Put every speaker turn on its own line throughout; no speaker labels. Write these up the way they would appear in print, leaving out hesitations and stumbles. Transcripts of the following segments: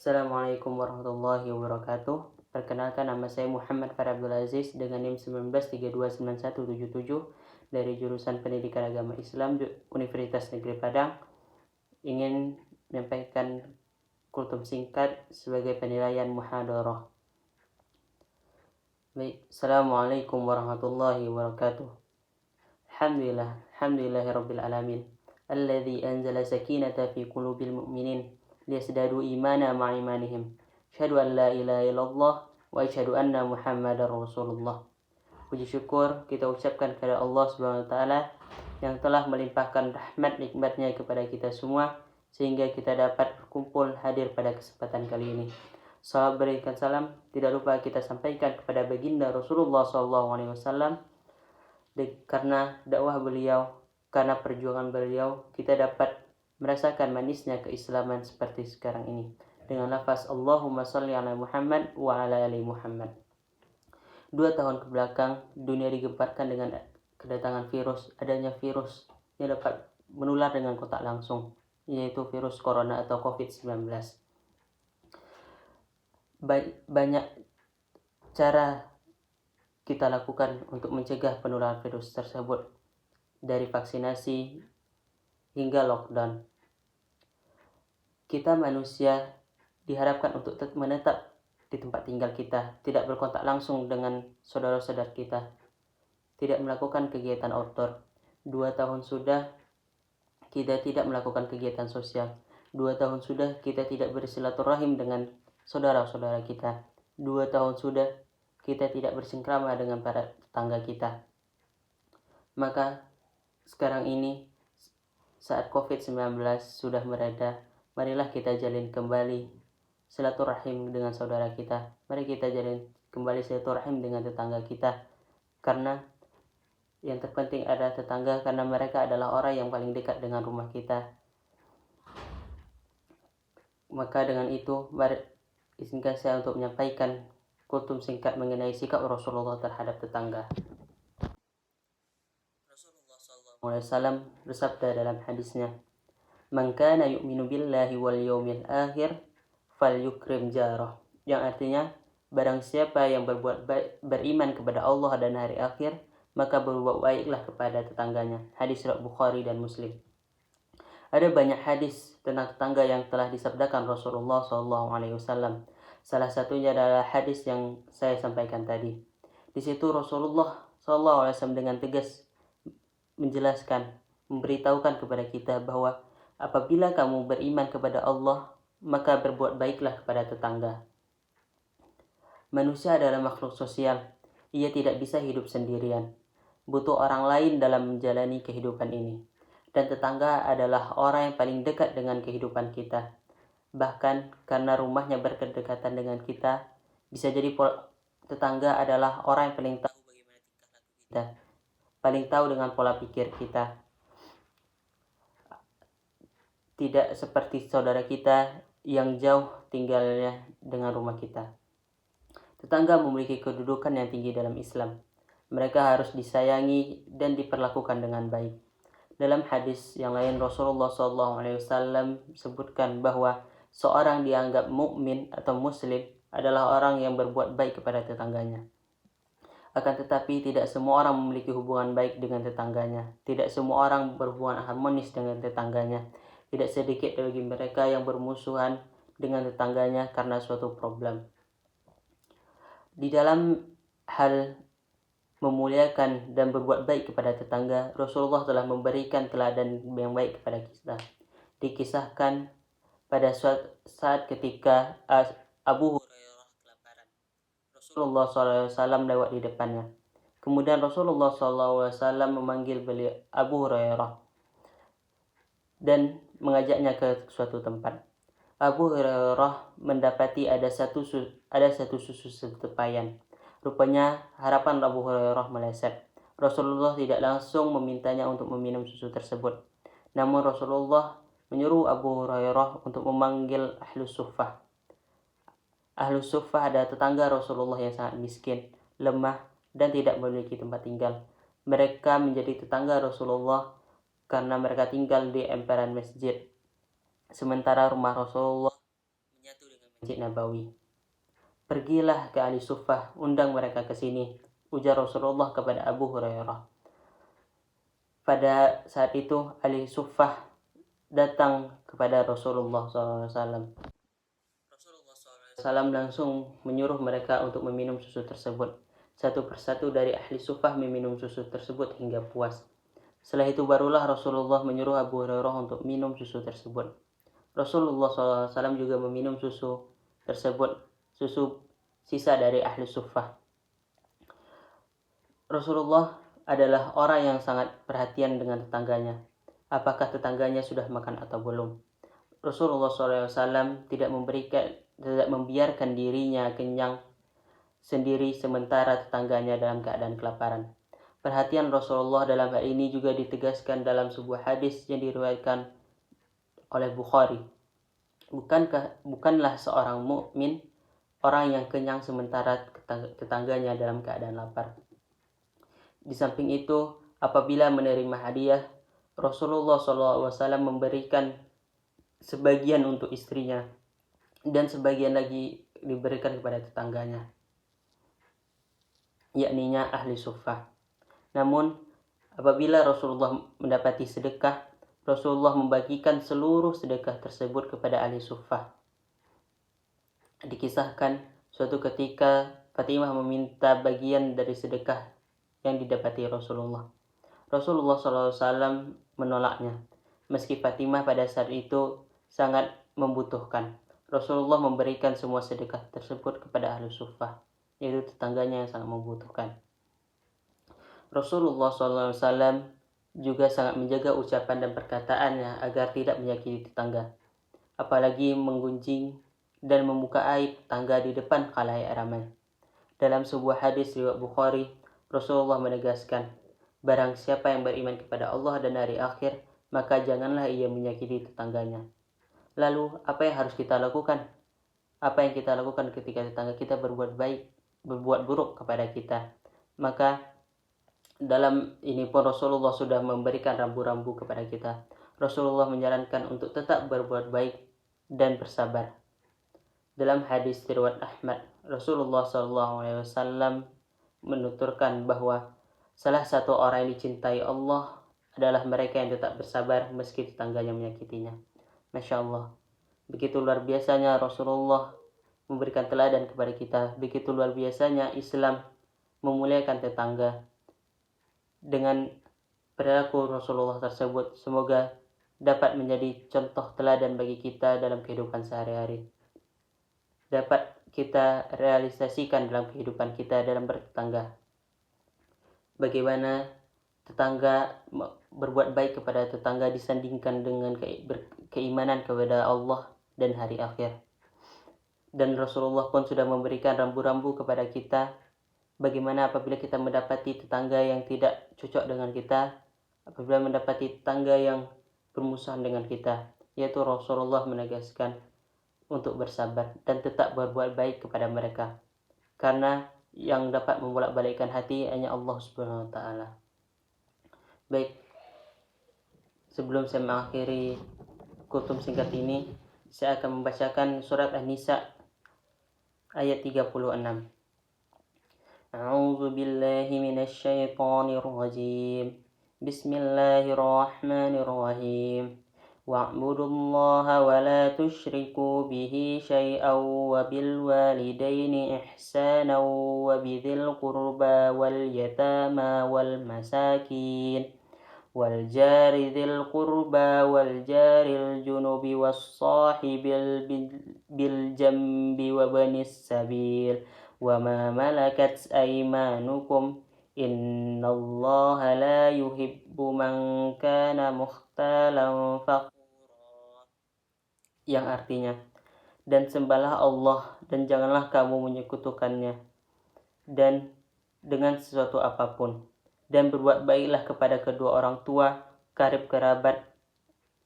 Assalamualaikum warahmatullahi wabarakatuh. Perkenalkan, nama saya Muhammad Farah Abdul Aziz dengan NIM 19329177 dari jurusan Pendidikan Agama Islam Universitas Negeri Padang. Ingin menyampaikan kultum singkat sebagai penilaian muhadarah. Baik, Assalamualaikum warahmatullahi wabarakatuh. Alhamdulillahirabbil alamin. Alladzi anzala sakinata fi qulubil mu'minin liyazdadu imana ma'a imanihim. Asyhadu an la ilaha illallah wa asyhadu anna Muhammadar Rasulullah. Puji syukur kita ucapkan kepada Allah Subhanahu wa taala yang telah melimpahkan rahmat nikmatnya kepada kita semua sehingga kita dapat berkumpul hadir pada kesempatan kali ini. Salam berikan salam tidak lupa kita sampaikan kepada baginda Rasulullah SAW. Karena dakwah beliau, karena perjuangan beliau, kita dapat merasakan manisnya keislaman seperti sekarang ini dengan lafaz Allahumma sholli ala Muhammad wa ala ali Muhammad. 2 tahun ke belakang dunia digemparkan dengan kedatangan adanya virus yang dapat menular dengan kontak langsung, yaitu virus corona atau COVID-19. Banyak cara kita lakukan untuk mencegah penularan virus tersebut, dari vaksinasi hingga lockdown. Kita manusia diharapkan untuk menetap di tempat tinggal kita, tidak berkontak langsung dengan saudara-saudara kita, tidak melakukan kegiatan outdoor. 2 tahun sudah kita tidak melakukan kegiatan sosial. 2 tahun sudah kita tidak bersilaturahim dengan saudara-saudara kita. 2 tahun sudah kita tidak bersengkrama dengan para tetangga kita. Maka sekarang ini saat COVID-19 sudah mereda, marilah kita jalin kembali silaturahim dengan saudara kita. Mari kita jalin kembali silaturahim dengan tetangga kita. Karena yang terpenting adalah tetangga, karena mereka adalah orang yang paling dekat dengan rumah kita. Maka dengan itu, izinkan saya untuk menyampaikan kultum singkat mengenai sikap Rasulullah terhadap tetangga. Rasulullah SAW bersabda dalam hadisnya, "Man kana yu'minu billahi wal yawmil akhir falyukrim jarah." Yang artinya, barang siapa yang beriman kepada Allah dan hari akhir, maka berbuat baiklah kepada tetangganya. Hadis riwayat Bukhari dan Muslim. Ada banyak hadis tentang tetangga yang telah disabdakan Rasulullah SAW. Salah satunya adalah hadis yang saya sampaikan tadi. Di situ Rasulullah SAW dengan tegas menjelaskan, memberitahukan kepada kita bahwa apabila kamu beriman kepada Allah, maka berbuat baiklah kepada tetangga. Manusia adalah makhluk sosial. Ia tidak bisa hidup sendirian. Butuh orang lain dalam menjalani kehidupan ini. Dan tetangga adalah orang yang paling dekat dengan kehidupan kita. Bahkan karena rumahnya berdekatan dengan kita, bisa jadi tetangga adalah orang yang paling tahu bagaimana tingkah laku kita, paling tahu dengan pola pikir kita. Tidak seperti saudara kita yang jauh tinggalnya dengan rumah kita. Tetangga memiliki kedudukan yang tinggi dalam Islam. Mereka harus disayangi dan diperlakukan dengan baik. Dalam hadis yang lain, Rasulullah SAW sebutkan bahwa seorang dianggap mukmin atau muslim adalah orang yang berbuat baik kepada tetangganya. Akan tetapi tidak semua orang memiliki hubungan baik dengan tetangganya. Tidak semua orang berhubungan harmonis dengan tetangganya. Tidak sedikit bagi mereka yang bermusuhan dengan tetangganya karena suatu problem. Di dalam hal memuliakan dan berbuat baik kepada tetangga, Rasulullah telah memberikan teladan yang baik kepada kita. Dikisahkan pada suatu saat ketika Abu Hurairah kelaparan, Rasulullah SAW lewat di depannya. Kemudian Rasulullah SAW memanggil beliau Abu Hurairah dan mengajaknya ke suatu tempat. Abu Hurairah mendapati ada satu susu tepayan. Rupanya harapan Abu Hurairah meleset. Rasulullah tidak langsung memintanya untuk meminum susu tersebut. Namun Rasulullah menyuruh Abu Hurairah untuk memanggil Ahlus Suffah. Ahlus Suffah adalah tetangga Rasulullah yang sangat miskin, lemah, dan tidak memiliki tempat tinggal. Mereka menjadi tetangga Rasulullah karena mereka tinggal di emperan masjid. Sementara rumah Rasulullah menyatu dengan Masjid Nabawi. Pergilah ke ahli suffah, undang mereka ke sini, ujar Rasulullah kepada Abu Hurairah. Pada saat itu ahli suffah datang kepada Rasulullah SAW. Rasulullah SAW langsung menyuruh mereka untuk meminum susu tersebut. Satu persatu dari ahli suffah meminum susu tersebut hingga puas. Setelah itu barulah Rasulullah menyuruh Abu Hurairah untuk minum susu tersebut. Rasulullah SAW juga meminum susu tersebut, susu sisa dari ahli suffah. Rasulullah adalah orang yang sangat perhatian dengan tetangganya. Apakah tetangganya sudah makan atau belum? Rasulullah SAW tidak membiarkan dirinya kenyang sendiri sementara tetangganya dalam keadaan kelaparan. Perhatian Rasulullah dalam hal ini juga ditegaskan dalam sebuah hadis yang diriwayatkan oleh Bukhari. Bukanlah seorang mukmin orang yang kenyang sementara tetangganya dalam keadaan lapar. Di samping itu, apabila menerima hadiah, Rasulullah SAW memberikan sebagian untuk istrinya dan sebagian lagi diberikan kepada tetangganya, yakninya ahli suffah. Namun, apabila Rasulullah mendapati sedekah, Rasulullah membagikan seluruh sedekah tersebut kepada ahli suffah. Dikisahkan suatu ketika Fatimah meminta bagian dari sedekah yang didapati Rasulullah. Rasulullah SAW menolaknya. Meski Fatimah pada saat itu sangat membutuhkan, Rasulullah memberikan semua sedekah tersebut kepada ahli suffah, yaitu tetangganya yang sangat membutuhkan. Rasulullah SAW juga sangat menjaga ucapan dan perkataannya agar tidak menyakiti tetangga, apalagi menggunjing dan membuka aib tetangga di depan khalayak ramai. Dalam sebuah hadis riwayat Bukhari, Rasulullah menegaskan, barang siapa yang beriman kepada Allah dan hari akhir, maka janganlah ia menyakiti tetangganya. Lalu, apa yang harus kita lakukan? Apa yang kita lakukan ketika tetangga kita berbuat buruk kepada kita? Maka, dalam ini pun Rasulullah sudah memberikan rambu-rambu kepada kita. Rasulullah menyarankan untuk tetap berbuat baik dan bersabar. Dalam hadis riwayat Ahmad, Rasulullah SAW menuturkan bahwa salah satu orang yang dicintai Allah adalah mereka yang tetap bersabar meski tetangganya menyakitinya. Masya Allah. Begitu luar biasanya Rasulullah memberikan teladan kepada kita. Begitu luar biasanya Islam memuliakan tetangga. Dengan perilaku Rasulullah tersebut, semoga dapat menjadi contoh teladan bagi kita dalam kehidupan sehari-hari. Dapat kita realisasikan dalam kehidupan kita dalam bertetangga. Bagaimana tetangga berbuat baik kepada tetangga disandingkan dengan keimanan kepada Allah dan hari akhir. Dan Rasulullah pun sudah memberikan rambu-rambu kepada kita bagaimana apabila kita mendapati tetangga yang tidak cocok dengan kita, apabila mendapati tetangga yang bermusuhan dengan kita, yaitu Rasulullah menegaskan untuk bersabar dan tetap berbuat baik kepada mereka, karena yang dapat membolak-balikkan hati hanya Allah Subhanahu wa taala. Baik, sebelum saya mengakhiri kutum singkat ini, saya akan membacakan surat An-Nisa ayat 36. A'udzu billahi minasy syaithanir rajim. Bismillahirrahmanirrahim. واعبدوا الله ولا تشركوا به شيئا وبالوالدين إحسانا وبذي القربى واليتامى والمساكين والجار ذي القربى والجار الجنب والصاحب بالجنب وابن السبيل وما ملكت أيمانكم إن الله لا يحب من كان مختالا فخورا, yang artinya, dan sembahlah Allah dan janganlah kamu menyekutukannya dan dengan sesuatu apapun, dan berbuat baiklah kepada kedua orang tua, karib kerabat,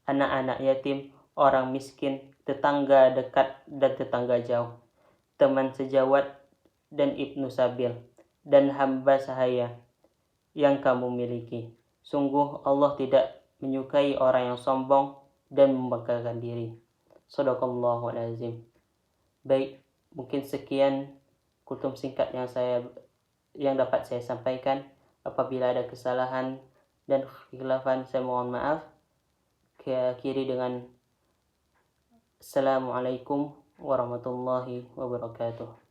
anak-anak yatim, orang miskin, tetangga dekat dan tetangga jauh, teman sejawat dan ibnu sabil, dan hamba sahaya yang kamu miliki. Sungguh Allah tidak menyukai orang yang sombong dan membanggakan diri. Shadaqallahul azim. Baik, mungkin sekian kultum singkat yang dapat saya sampaikan. Apabila ada kesalahan dan kekhilafan, saya mohon maaf. Akhiri dengan Assalamualaikum warahmatullahi wabarakatuh.